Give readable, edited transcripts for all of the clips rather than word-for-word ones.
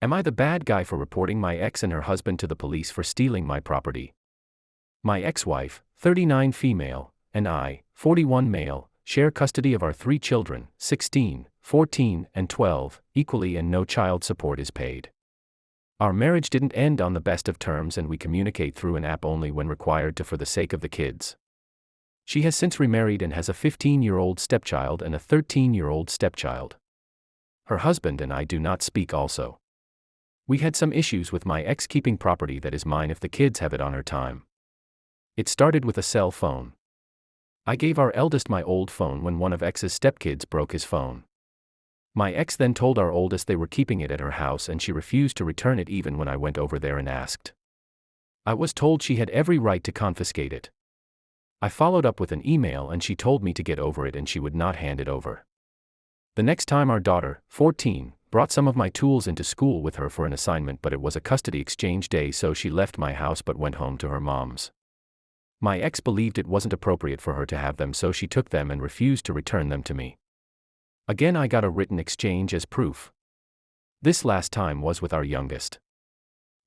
Am I the bad guy for reporting my ex and her husband to the police for stealing my property? My ex-wife, 39 female, and I, 41 male, share custody of our 3 children, 16, 14, and 12, equally, and no child support is paid. Our marriage didn't end on the best of terms, and we communicate through an app only when required to for the sake of the kids. She has since remarried and has a 15-year-old stepchild and a 13-year-old stepchild. Her husband and I do not speak also. We had some issues with my ex keeping property that is mine if the kids have it on her time. It started with a cell phone. I gave our eldest my old phone when one of ex's stepkids broke his phone. My ex then told our oldest they were keeping it at her house, and she refused to return it even when I went over there and asked. I was told she had every right to confiscate it. I followed up with an email and she told me to get over it and she would not hand it over. The next time our daughter, 14, brought some of my tools into school with her for an assignment, but it was a custody exchange day, so she left my house but went home to her mom's. My ex believed it wasn't appropriate for her to have them, so she took them and refused to return them to me. Again, I got a written exchange as proof. This last time was with our youngest.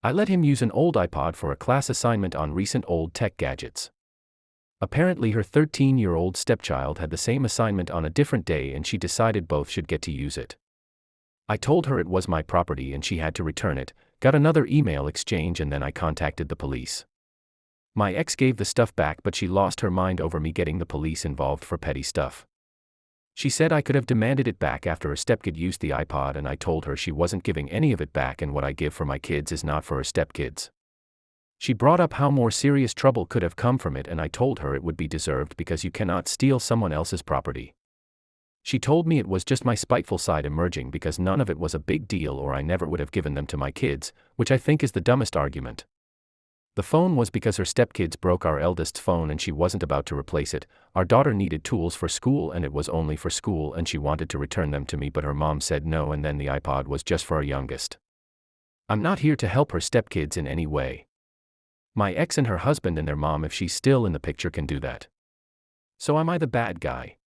I let him use an old iPod for a class assignment on recent old tech gadgets. Apparently her 13-year-old stepchild had the same assignment on a different day, and she decided both should get to use it. I told her it was my property and she had to return it, got another email exchange, and then I contacted the police. My ex gave the stuff back, but she lost her mind over me getting the police involved for petty stuff. She said I could have demanded it back after her stepkid used the iPod, and I told her she wasn't giving any of it back, and what I give for my kids is not for her stepkids. She brought up how more serious trouble could have come from it, and I told her it would be deserved because you cannot steal someone else's property. She told me it was just my spiteful side emerging because none of it was a big deal or I never would have given them to my kids, which I think is the dumbest argument. The phone was because her stepkids broke our eldest's phone and she wasn't about to replace it. Our daughter needed tools for school and it was only for school, and she wanted to return them to me, but her mom said no, and then the iPod was just for our youngest. I'm not here to help her stepkids in any way. My ex and her husband and their mom, if she's still in the picture, can do that. So am I the bad guy?